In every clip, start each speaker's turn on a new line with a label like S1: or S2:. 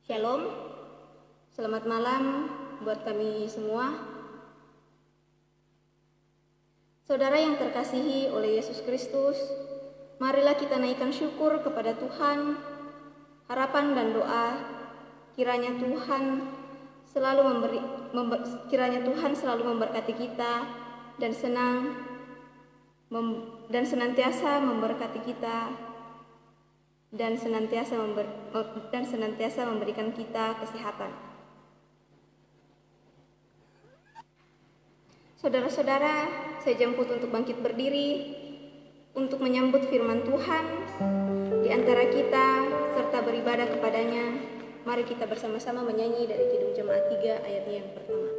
S1: Shalom, selamat malam buat kami semua. Saudara yang terkasihi oleh Yesus Kristus, marilah kita naikkan syukur kepada Tuhan. Harapan dan doa kiranya Tuhan selalu memberkati kita dan senantiasa memberkati kita dan senantiasa memberikan kita kesehatan. Saudara-saudara, saya jemput untuk bangkit berdiri untuk menyambut firman Tuhan di antara kita serta beribadah kepadanya. Mari kita bersama-sama menyanyi dari Kidung Jemaat 3 ayatnya yang pertama.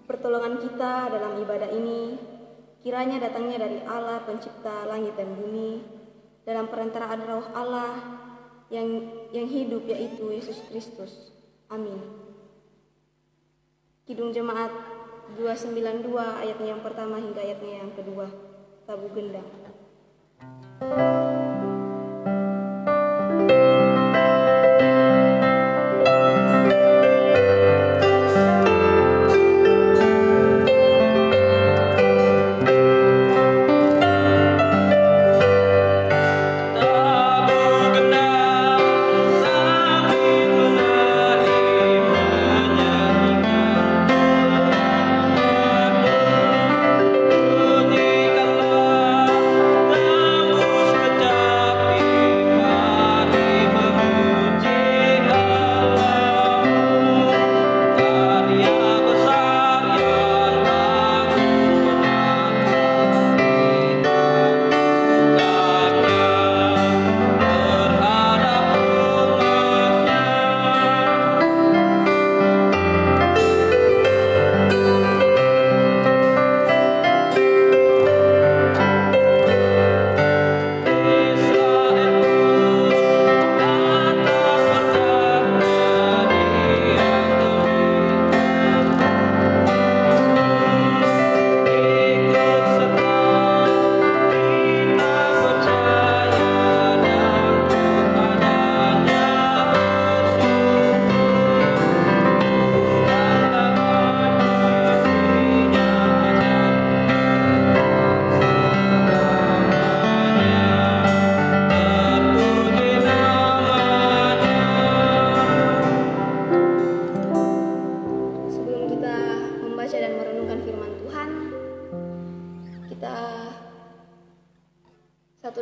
S1: Pertolongan kita dalam ibadah ini kiranya datangnya dari Allah pencipta langit dan bumi dalam perantaraan Roh Allah yang hidup, yaitu Yesus Kristus. Amin. Kidung Jemaat 292 ayatnya yang pertama hingga ayatnya yang kedua. Tabu gendang.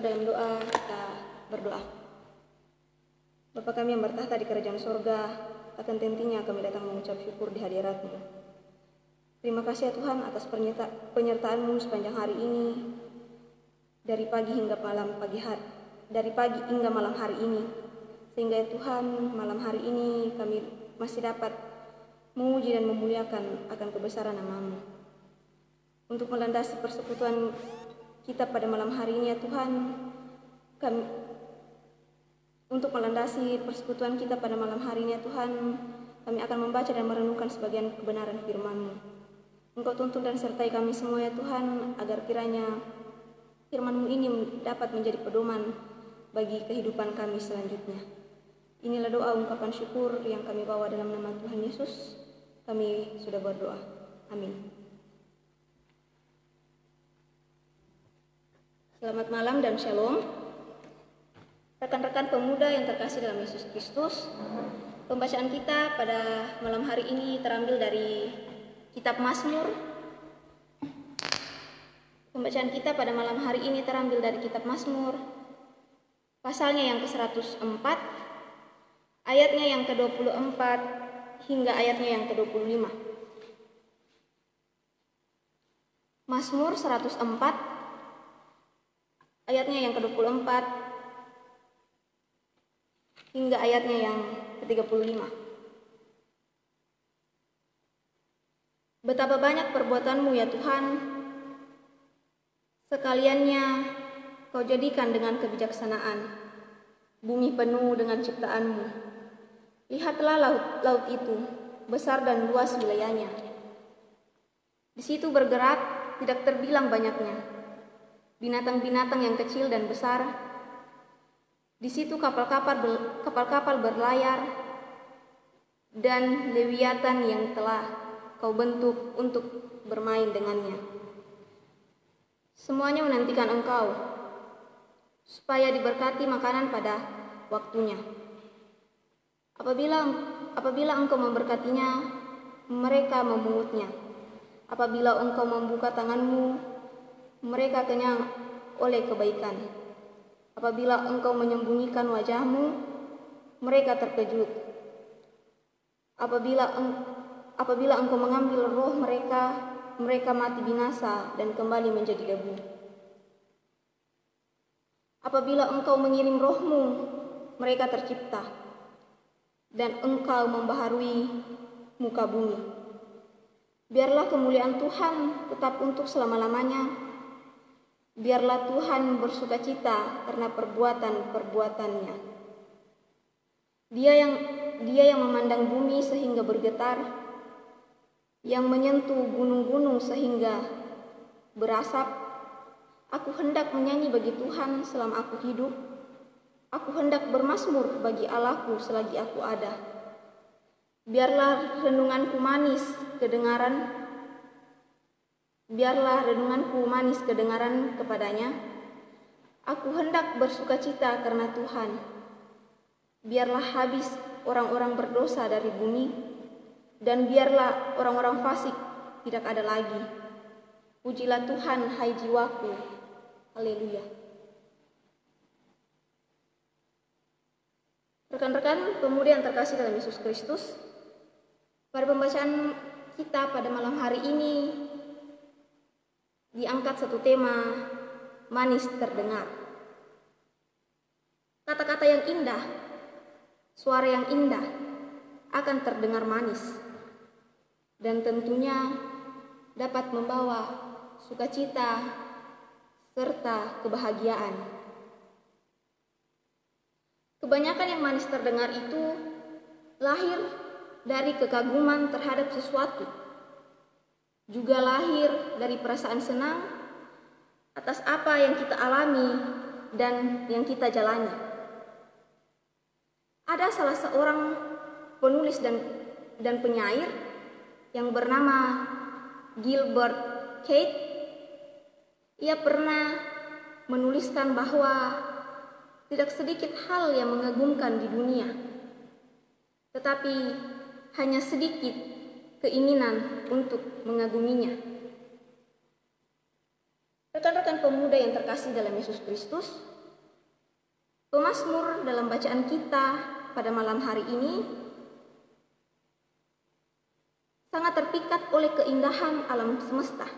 S1: Dalam doa kita berdoa. Bapa kami yang bertahta di kerajaan sorga, akan tentunya kami datang mengucap syukur di hadirat-Mu. Terima kasih ya Tuhan atas penyertaan-Mu sepanjang hari ini, dari pagi hingga malam hari ini, sehingga ya Tuhan malam hari ini kami masih dapat memuji dan memuliakan akan kebesaran nama-Mu. Untuk melandasi persekutuan kita pada malam hari ini ya Tuhan, untuk melandasi persekutuan kita pada malam hari ini ya Tuhan, kami akan membaca dan merenungkan sebagian kebenaran firman-Mu. Engkau tuntun dan sertai kami semua ya Tuhan, agar kiranya firman-Mu ini dapat menjadi pedoman bagi kehidupan kami selanjutnya. Inilah doa ungkapan syukur yang kami bawa dalam nama Tuhan Yesus. Kami sudah berdoa. Amin. Selamat malam dan shalom. Rekan-rekan pemuda yang terkasih dalam Yesus Kristus, pembacaan kita pada malam hari ini terambil dari kitab Mazmur. Pembacaan kita pada malam hari ini terambil dari kitab Mazmur, pasalnya yang ke-104, ayatnya yang ke-24 hingga ayatnya yang ke-25. Mazmur 104 ayatnya yang ke-24 hingga ayatnya yang ke-35. Betapa banyak perbuatanmu ya Tuhan, sekaliannya kau jadikan dengan kebijaksanaan, bumi penuh dengan ciptaanmu. Lihatlah laut itu, besar dan luas wilayahnya. Di situ bergerak, tidak terbilang banyaknya binatang-binatang yang kecil dan besar. Di situ kapal-kapal berlayar dan lewiatan yang telah kau bentuk untuk bermain dengannya. Semuanya menantikan engkau, supaya diberkati makanan pada waktunya. Apabila engkau memberkatinya, mereka memungutnya. Apabila engkau membuka tanganmu, mereka kenyang oleh kebaikan. Apabila engkau menyembunyikan wajahmu, mereka terkejut. Apabila engkau mengambil roh mereka, mereka mati binasa dan kembali menjadi debu. Apabila engkau mengirim rohmu, mereka tercipta, dan engkau membaharui muka bumi. Biarlah kemuliaan Tuhan tetap untuk selama-lamanya. Biarlah Tuhan bersukacita karena perbuatan-perbuatannya. Dia yang memandang bumi sehingga bergetar, yang menyentuh gunung-gunung sehingga berasap. Aku hendak menyanyi bagi Tuhan selama aku hidup. Aku hendak bermazmur bagi Allahku selagi aku ada. Biarlah renunganku manis kedengaran kepadanya. Aku hendak bersukacita karena Tuhan. Biarlah habis orang-orang berdosa dari bumi, dan biarlah orang-orang fasik tidak ada lagi. Pujilah Tuhan, hai jiwaku. Haleluya. Rekan-rekan pemuda yang terkasih dalam Yesus Kristus, pada pembacaan kita pada malam hari ini diangkat satu tema, manis terdengar. Kata-kata yang indah, suara yang indah akan terdengar manis, dan tentunya dapat membawa sukacita serta kebahagiaan. Kebanyakan yang manis terdengar itu lahir dari kekaguman terhadap sesuatu, juga lahir dari perasaan senang atas apa yang kita alami dan yang kita jalani. Ada salah seorang penulis dan penyair yang bernama Gilbert Keith. Ia pernah menuliskan bahwa tidak sedikit hal yang mengagumkan di dunia, tetapi hanya sedikit keinginan untuk mengaguminya. Rekan-rekan pemuda yang terkasih dalam Yesus Kristus, pemazmur dalam bacaan kita pada malam hari ini sangat terpikat oleh keindahan alam semesta.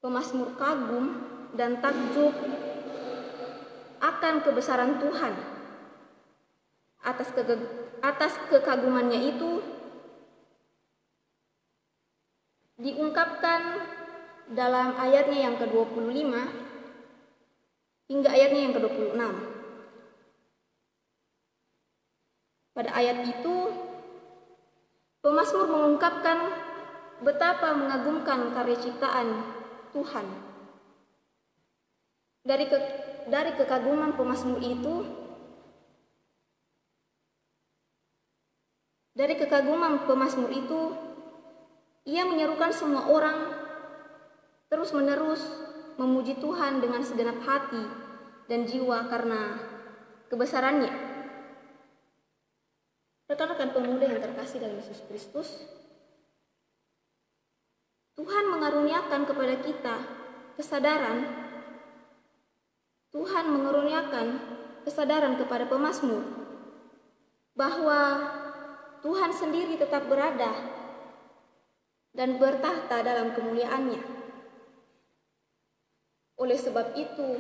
S1: Pemazmur kagum dan takjub akan kebesaran Tuhan. Atas kekagumannya itu diungkapkan dalam ayatnya yang ke-25 hingga ayatnya yang ke-26. Pada ayat itu, pemazmur mengungkapkan betapa mengagumkan karya ciptaan Tuhan. Dari kekaguman pemazmur itu, ia menyerukan semua orang terus-menerus memuji Tuhan dengan segenap hati dan jiwa karena kebesarannya. Rekan-rekan pemuda yang terkasih dalam Yesus Kristus, Tuhan mengaruniakan kepada kita kesadaran. Tuhan mengaruniakan kesadaran kepada pemazmur bahwa Tuhan sendiri tetap berada dan bertahta dalam kemuliaannya. Oleh sebab itu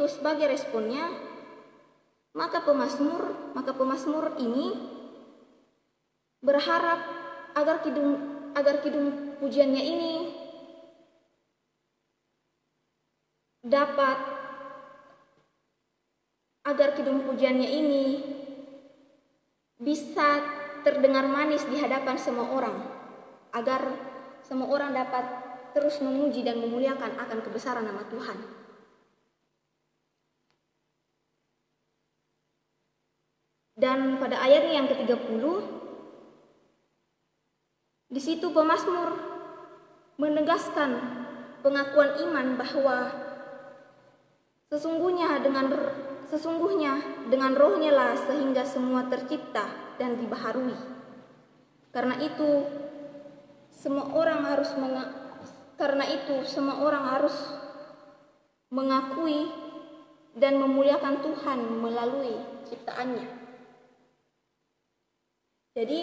S1: sebagai responnya, maka pemazmur ini berharap agar kidung pujiannya ini bisa terdengar manis di hadapan semua orang, agar semua orang dapat terus memuji dan memuliakan akan kebesaran nama Tuhan. Dan pada ayatnya yang ke-30, di situ pemazmur menegaskan pengakuan iman bahwa sesungguhnya dengan Roh-Nya lah sehingga semua tercipta dan dibaharui. Karena itu semua orang harus mengakui dan memuliakan Tuhan melalui ciptaannya. Jadi,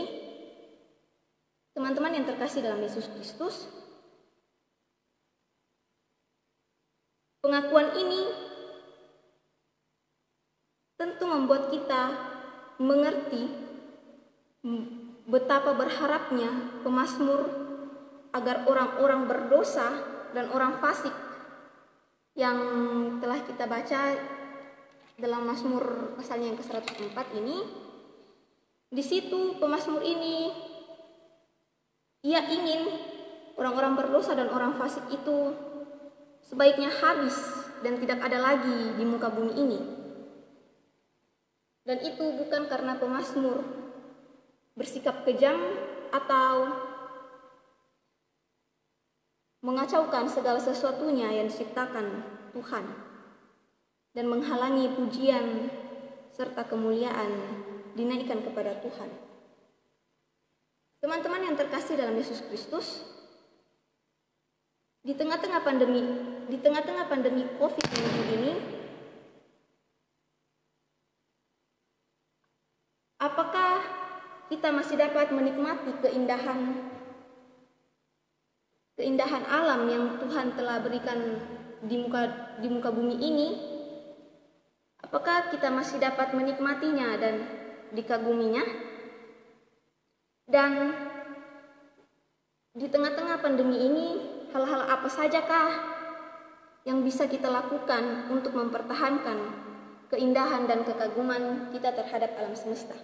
S1: teman-teman yang terkasih dalam Yesus Kristus, pengakuan ini tentu membuat kita mengerti betapa berharapnya pemazmur agar orang-orang berdosa dan orang fasik yang telah kita baca dalam Mazmur pasalnya yang ke-104 ini. Di situ pemazmur ini ia ingin orang-orang berdosa dan orang fasik itu sebaiknya habis dan tidak ada lagi di muka bumi ini. Dan itu bukan karena pemazmur bersikap kejam atau mengacaukan segala sesuatunya yang diciptakan Tuhan dan menghalangi pujian serta kemuliaan dinaikkan kepada Tuhan. Teman-teman yang terkasih dalam Yesus Kristus, di tengah-tengah pandemi COVID-19 ini, apakah kita masih dapat menikmati keindahan alam yang Tuhan telah berikan di muka bumi ini? Apakah kita masih dapat menikmatinya dan dikaguminya? Dan di tengah-tengah pandemi ini, hal-hal apa sajakah yang bisa kita lakukan untuk mempertahankan keindahan dan kekaguman kita terhadap alam semesta?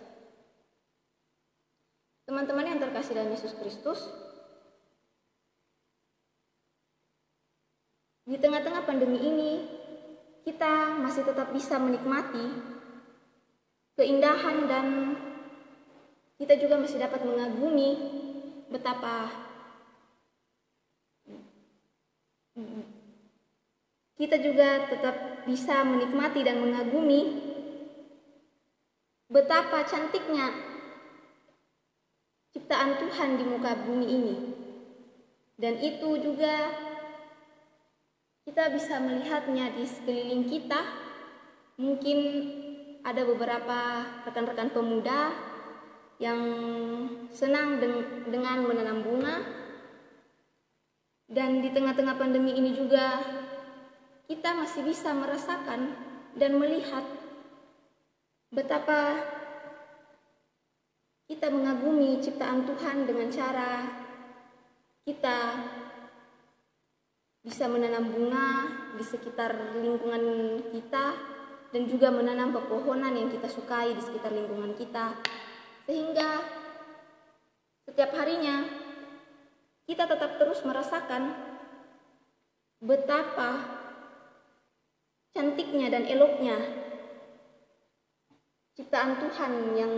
S1: Teman-teman yang terkasih dalam Yesus Kristus, di tengah-tengah pandemi ini, kita masih tetap bisa menikmati keindahan dan kita juga masih dapat mengagumi betapa kita juga tetap bisa menikmati dan mengagumi betapa cantiknya ciptaan Tuhan di muka bumi ini. Dan itu juga kita bisa melihatnya di sekeliling kita. Mungkin ada beberapa rekan-rekan pemuda yang senang dengan menanam bunga. Dan di tengah-tengah pandemi ini juga kita masih bisa merasakan dan melihat betapa kita mengagumi ciptaan Tuhan dengan cara kita bisa menanam bunga di sekitar lingkungan kita dan juga menanam pepohonan yang kita sukai di sekitar lingkungan kita, sehingga setiap harinya kita tetap terus merasakan betapa cantiknya dan eloknya ciptaan Tuhan yang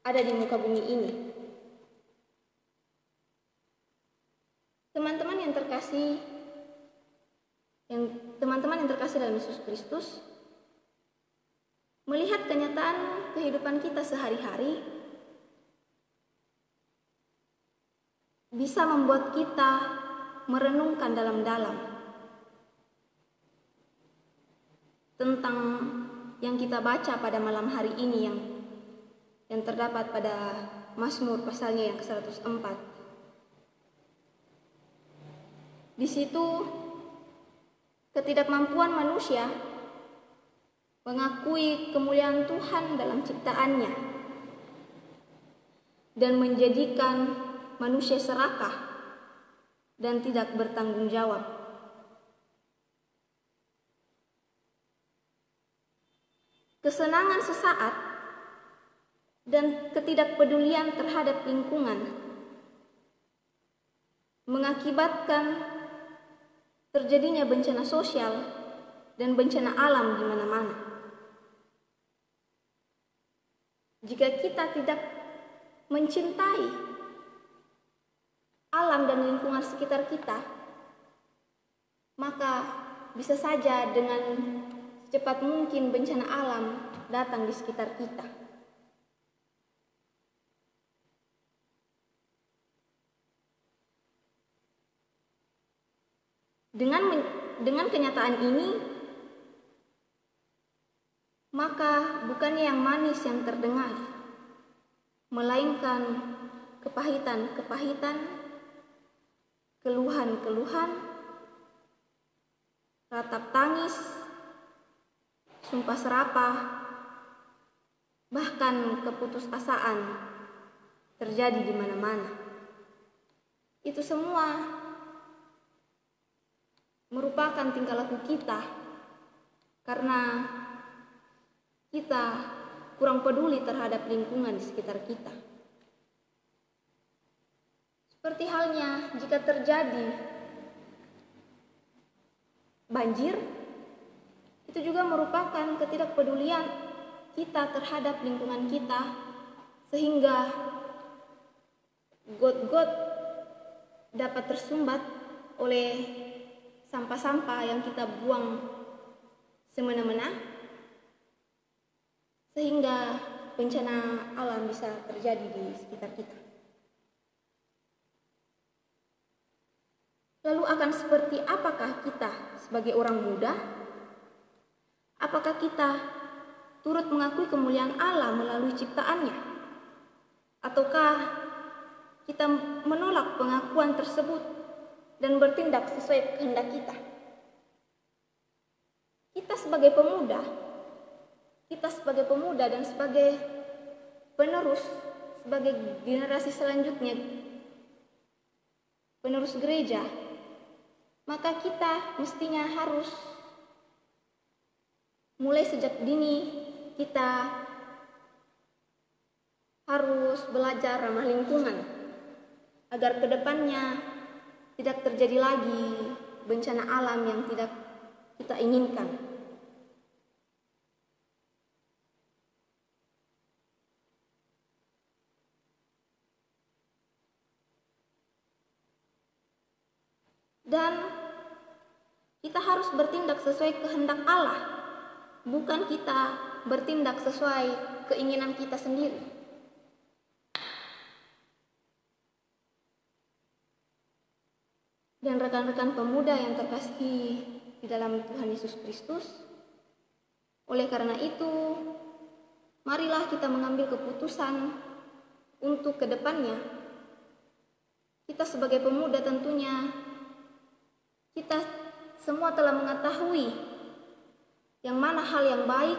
S1: ada di muka bumi ini. Teman-teman yang terkasih dalam Yesus Kristus, melihat kenyataan kehidupan kita sehari-hari bisa membuat kita merenungkan dalam-dalam tentang yang kita baca pada malam hari ini yang terdapat pada Mazmur pasalnya yang ke-104. Di situ ketidakmampuan manusia mengakui kemuliaan Tuhan dalam ciptaannya dan menjadikan manusia serakah dan tidak bertanggung jawab. Kesenangan sesaat dan ketidakpedulian terhadap lingkungan mengakibatkan terjadinya bencana sosial dan bencana alam di mana-mana. Jika kita tidak mencintai alam dan lingkungan sekitar kita, maka bisa saja dengan secepat mungkin bencana alam datang di sekitar kita. Dengan kenyataan ini, maka bukannya yang manis yang terdengar, melainkan kepahitan-kepahitan, keluhan-keluhan, ratap tangis, sumpah serapah, bahkan keputusasaan terjadi di mana-mana. Itu semua merupakan tingkah laku kita karena kita kurang peduli terhadap lingkungan di sekitar kita. Seperti halnya jika terjadi banjir, itu juga merupakan ketidakpedulian kita terhadap lingkungan kita, sehingga got-got dapat tersumbat oleh sampah-sampah yang kita buang semena-mena, sehingga bencana alam bisa terjadi di sekitar kita. Lalu akan seperti apakah kita sebagai orang muda? Apakah kita turut mengakui kemuliaan Allah melalui ciptaannya? Ataukah kita menolak pengakuan tersebut dan bertindak sesuai kehendak kita? Kita sebagai pemuda dan sebagai penerus, sebagai generasi selanjutnya, penerus gereja, maka kita mestinya harus mulai sejak dini, kita harus belajar ramah lingkungan agar kedepannya tidak terjadi lagi bencana alam yang tidak kita inginkan. Dan kita harus bertindak sesuai kehendak Allah, bukan kita bertindak sesuai keinginan kita sendiri. Dan rekan-rekan pemuda yang terkasih di dalam Tuhan Yesus Kristus, oleh karena itu, marilah kita mengambil keputusan untuk kedepannya. Kita sebagai pemuda tentunya, kita semua telah mengetahui yang mana hal yang baik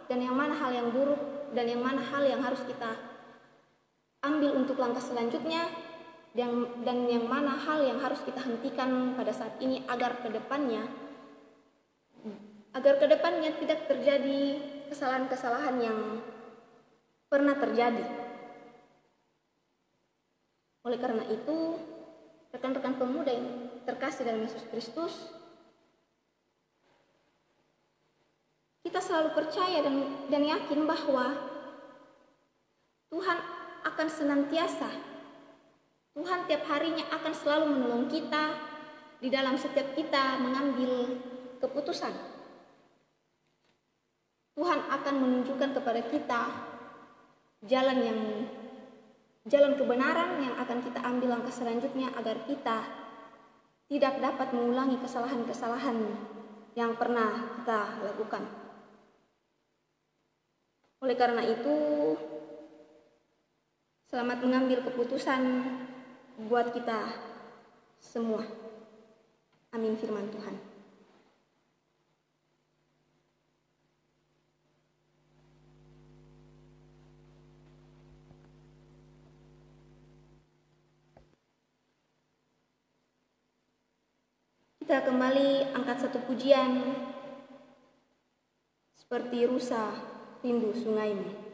S1: dan yang mana hal yang buruk dan yang mana hal yang harus kita ambil untuk langkah selanjutnya, dan yang mana hal yang harus kita hentikan pada saat ini agar kedepannya tidak terjadi kesalahan-kesalahan yang pernah terjadi. Oleh karena itu, rekan-rekan pemuda yang terkasih dalam Yesus Kristus, kita selalu percaya dan yakin bahwa Tuhan akan senantiasa Tuhan tiap harinya akan selalu menolong kita di dalam setiap kita mengambil keputusan. Tuhan akan menunjukkan kepada kita jalan kebenaran yang akan kita ambil langkah selanjutnya agar kita tidak dapat mengulangi kesalahan-kesalahan yang pernah kita lakukan. Oleh karena itu, selamat mengambil keputusan buat kita semua. Amin firman Tuhan. Kita kembali angkat satu pujian seperti rusa rindu sungaimu.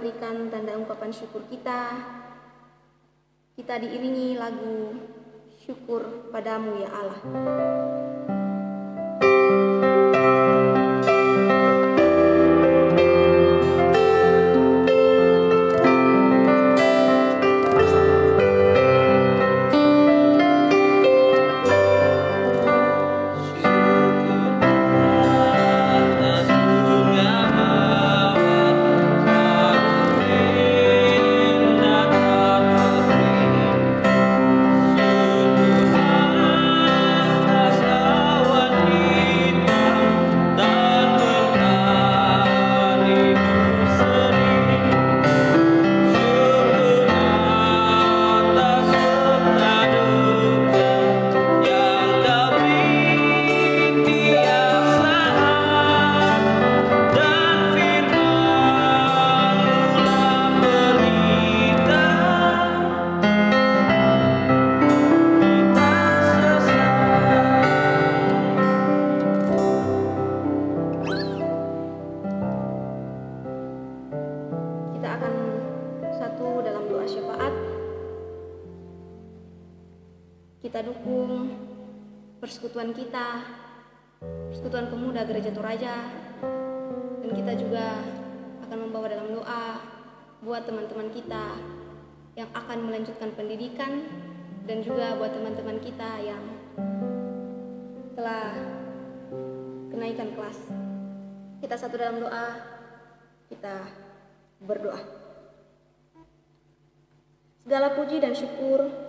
S1: memberikan tanda ungkapan syukur kita. Kita diiringi lagu syukur padamu ya Allah. kita dukung persekutuan kita, Persekutuan Pemuda Gereja Toraja, dan kita juga akan membawa dalam doa buat teman-teman kita yang akan melanjutkan pendidikan dan juga buat teman-teman kita yang telah kenaikan kelas. Kita satu dalam doa, kita berdoa. Segala puji dan syukur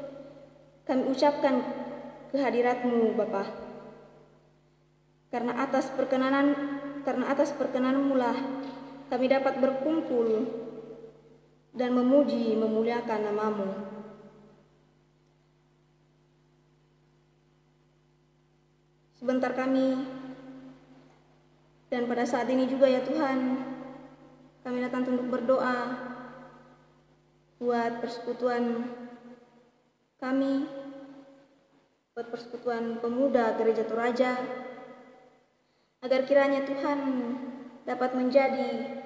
S1: kami ucapkan kehadirat-Mu Bapa. Karena atas perkenan-Mu lah kami dapat berkumpul dan memuji memuliakan nama-Mu. Sebentar kami dan pada saat ini juga ya Tuhan, kami datang untuk berdoa buat persekutuan kami, buat Persekutuan Pemuda Gereja Toraja, agar kiranya Tuhan dapat menjadi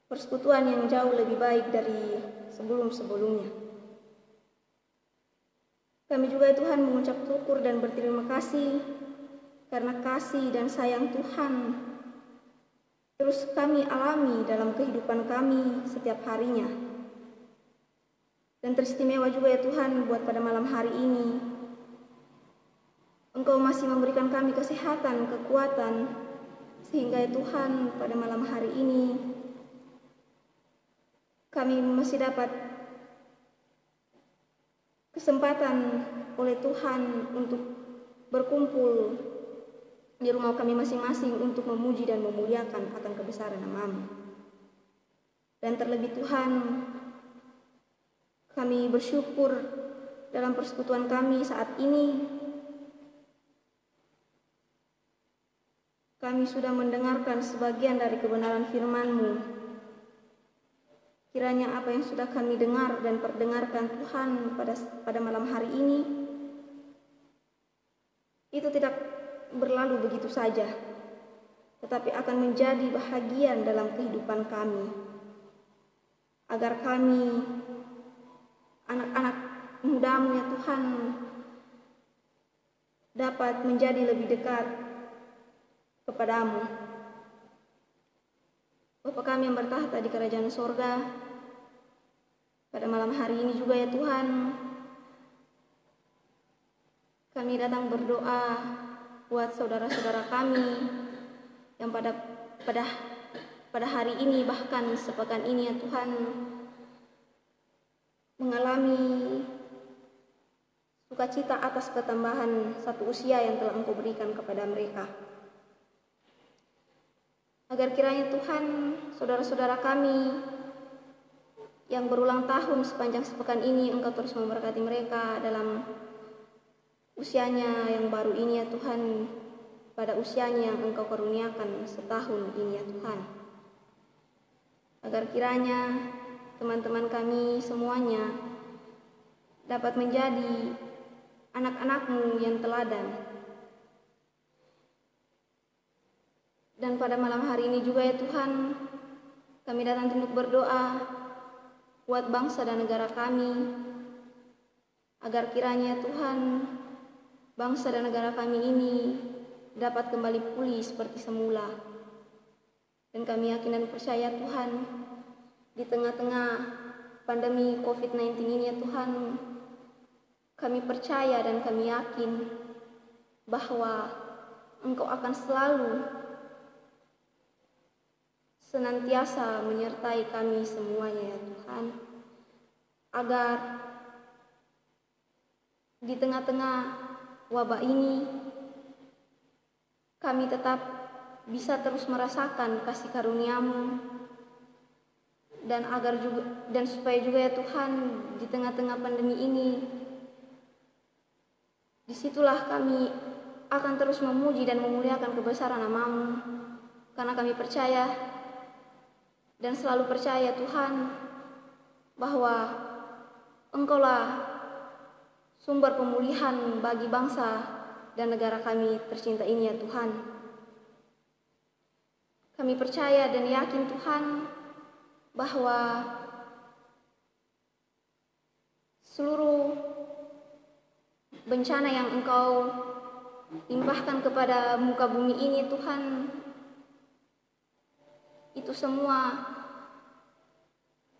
S1: persekutuan yang jauh lebih baik dari sebelum-sebelumnya. Kami juga ya Tuhan mengucap syukur dan berterima kasih karena kasih dan sayang Tuhan terus kami alami dalam kehidupan kami setiap harinya. Dan teristimewa juga ya Tuhan buat pada malam hari ini, Engkau masih memberikan kami kesehatan, kekuatan, sehingga ya Tuhan pada malam hari ini kami masih dapat kesempatan oleh Tuhan untuk berkumpul di rumah kami masing-masing untuk memuji dan memuliakan akan kebesaran nama-Mu. Dan terlebih Tuhan, kami bersyukur dalam persekutuan kami saat ini kami sudah mendengarkan sebagian dari kebenaran firman-Mu. Kiranya apa yang sudah kami dengar dan perdengarkan Tuhan pada malam hari ini itu tidak berlalu begitu saja, tetapi akan menjadi bahagian dalam kehidupan kami, agar kami anak-anak muda-Mu ya Tuhan dapat menjadi lebih dekat kepada-Mu. Bapa kami yang bertahta di kerajaan sorga, pada malam hari ini juga ya Tuhan, kami datang berdoa buat saudara-saudara kami yang pada hari ini, bahkan sepekan ini ya Tuhan, mengalami sukacita atas ketambahan satu usia yang telah Engkau berikan kepada mereka. Agar kiranya Tuhan, saudara-saudara kami yang berulang tahun sepanjang sepekan ini, Engkau terus memberkati mereka dalam usianya yang baru ini ya Tuhan, pada usianya yang Engkau karuniakan setahun ini ya Tuhan. Agar kiranya teman-teman kami semuanya dapat menjadi anak-anak-Mu yang teladan. Dan pada malam hari ini juga ya Tuhan, kami datang untuk berdoa buat bangsa dan negara kami, agar kiranya Tuhan, bangsa dan negara kami ini dapat kembali pulih seperti semula. Dan kami yakin dan percaya Tuhan, di tengah-tengah pandemi COVID-19 ini ya Tuhan, kami percaya dan kami yakin bahwa Engkau akan selalu senantiasa menyertai kami semuanya ya Tuhan, agar di tengah-tengah wabah ini kami tetap bisa terus merasakan kasih karunia-Mu, dan supaya juga ya Tuhan, di tengah-tengah pandemi ini disitulah kami akan terus memuji dan memuliakan kebesaran nama-Mu, karena kami percaya dan selalu percaya Tuhan bahwa Engkaulah sumber pemulihan bagi bangsa dan negara kami tercinta ini ya Tuhan. Kami percaya dan yakin Tuhan bahwa seluruh bencana yang Engkau limpahkan kepada muka bumi ini Tuhan, itu semua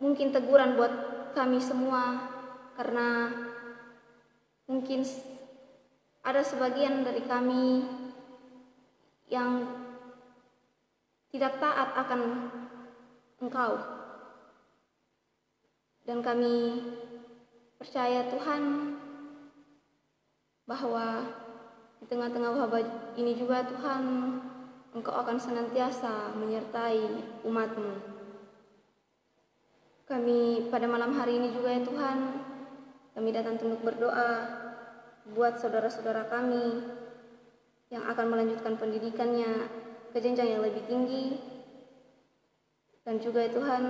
S1: mungkin teguran buat kami semua, karena mungkin ada sebagian dari kami yang tidak taat akan Engkau. Dan kami percaya Tuhan bahwa di tengah-tengah wabah ini juga Tuhan, Engkau akan senantiasa menyertai umat-Mu. Kami pada malam hari ini juga ya Tuhan, kami datang tunduk berdoa buat saudara-saudara kami yang akan melanjutkan pendidikannya ke jenjang yang lebih tinggi. Dan juga ya Tuhan,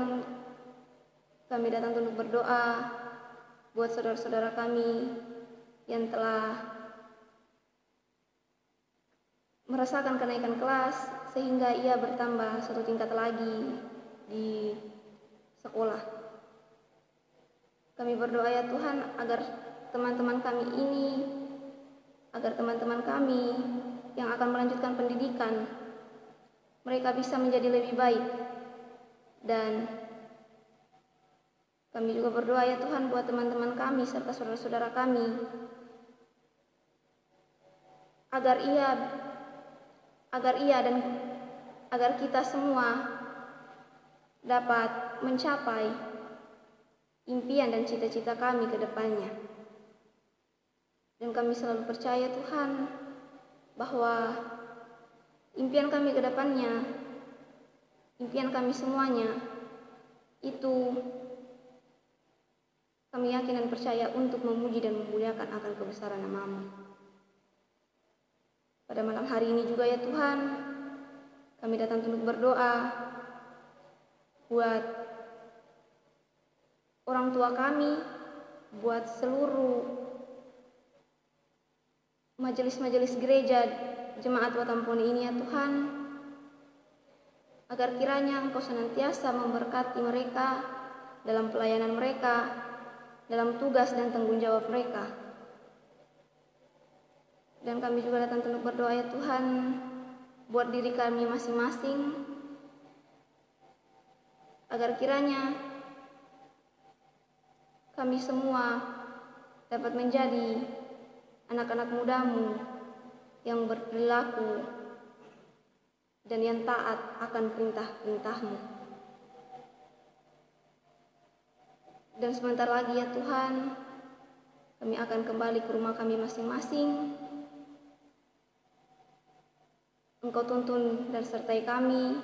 S1: kami datang tunduk berdoa buat saudara-saudara kami yang telah merasakan kenaikan kelas sehingga ia bertambah satu tingkat lagi di sekolah. Kami berdoa ya Tuhan agar teman-teman kami yang akan melanjutkan pendidikan, mereka bisa menjadi lebih baik. Dan kami juga berdoa ya Tuhan buat teman-teman kami serta saudara-saudara kami, agar kita semua dapat mencapai impian dan cita-cita kami ke depannya. Dan kami selalu percaya Tuhan bahwa impian kami ke depannya, impian kami semuanya itu kami yakin dan percaya untuk memuji dan memuliakan akan kebesaran nama-Mu. Pada malam hari ini juga ya Tuhan, kami datang tunduk berdoa buat orang tua kami, buat seluruh majelis-majelis gereja Jemaat Watampone ini ya Tuhan, agar kiranya Engkau senantiasa memberkati mereka dalam pelayanan mereka, dalam tugas dan tanggung jawab mereka. Dan kami juga datang tunduk berdoa ya Tuhan buat diri kami masing-masing, agar kiranya kami semua dapat menjadi anak-anak muda-Mu yang berperilaku dan yang taat akan perintah-perintah-Mu. Dan sebentar lagi ya Tuhan, kami akan kembali ke rumah kami masing-masing. Engkau tuntun dan sertai kami,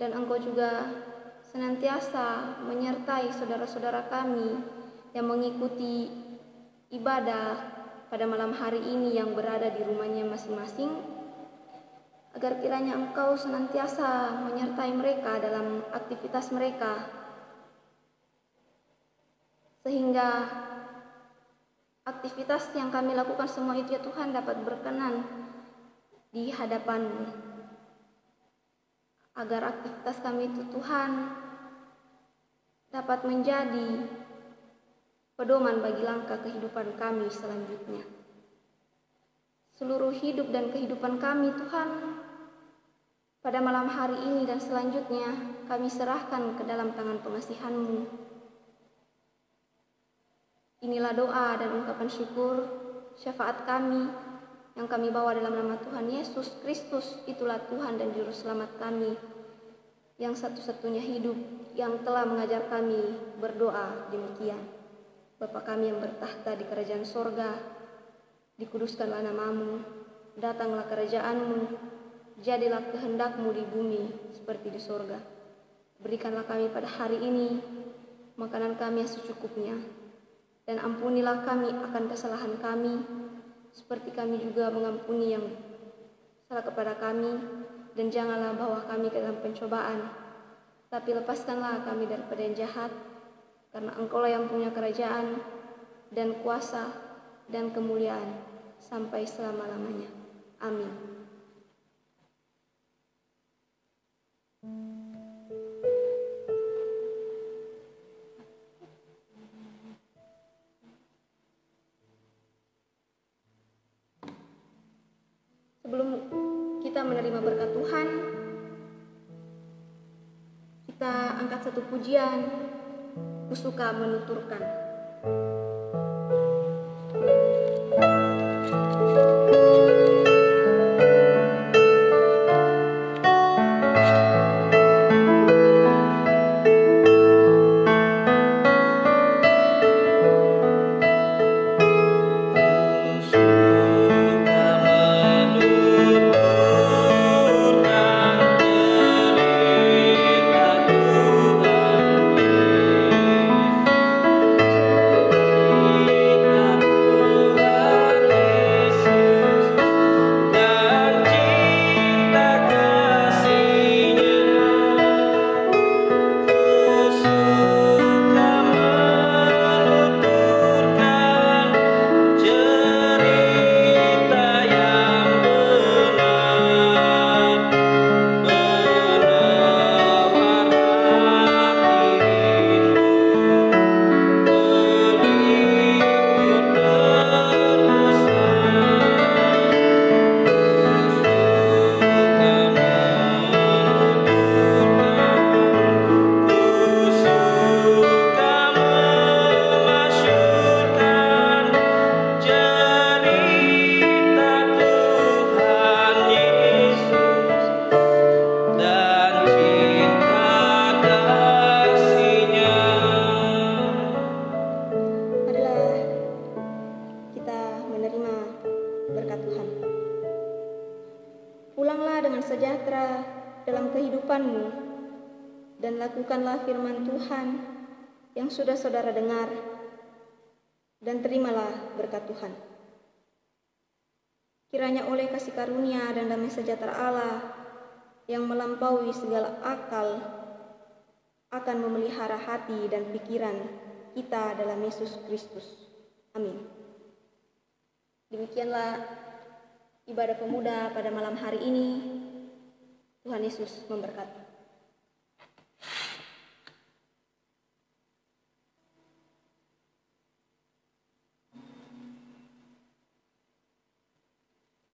S1: dan Engkau juga senantiasa menyertai saudara-saudara kami yang mengikuti ibadah pada malam hari ini yang berada di rumahnya masing-masing, agar kiranya Engkau senantiasa menyertai mereka dalam aktivitas mereka, sehingga aktivitas yang kami lakukan semua itu ya Tuhan dapat berkenan di hadapan-Mu, agar aktivitas kami itu Tuhan dapat menjadi pedoman bagi langkah kehidupan kami selanjutnya. Seluruh hidup dan kehidupan kami Tuhan, pada malam hari ini dan selanjutnya kami serahkan ke dalam tangan pengasihan-Mu. Inilah doa dan ungkapan syukur, syafaat kami yang kami bawa dalam nama Tuhan Yesus Kristus. Itulah Tuhan dan Juru Selamat kami yang satu-satunya hidup, yang telah mengajar kami berdoa demikian. Bapa kami yang bertahta di kerajaan sorga, dikuduskanlah nama-Mu, datanglah kerajaan-Mu, jadilah kehendak-Mu di bumi seperti di sorga. Berikanlah kami pada hari ini makanan kami yang secukupnya, dan ampunilah kami akan kesalahan kami, seperti kami juga mengampuni yang salah kepada kami. Dan janganlah bawa kami ke dalam pencobaan, tapi lepaskanlah kami daripada yang jahat, karena Engkau-Lah yang punya kerajaan dan kuasa dan kemuliaan sampai selama-lamanya. Amin. Sebelum kita menerima berkat Tuhan, kita angkat satu pujian, Ku suka menuturkan. Pulanglah dengan sejahtera dalam kehidupanmu dan lakukanlah firman Tuhan yang sudah saudara dengar, dan terimalah berkat Tuhan. Kiranya oleh kasih karunia dan damai sejahtera Allah yang melampaui segala akal akan memelihara hati dan pikiran kita dalam Yesus Kristus. Amin. Demikianlah ibadah pemuda pada malam hari ini. Tuhan Yesus memberkati.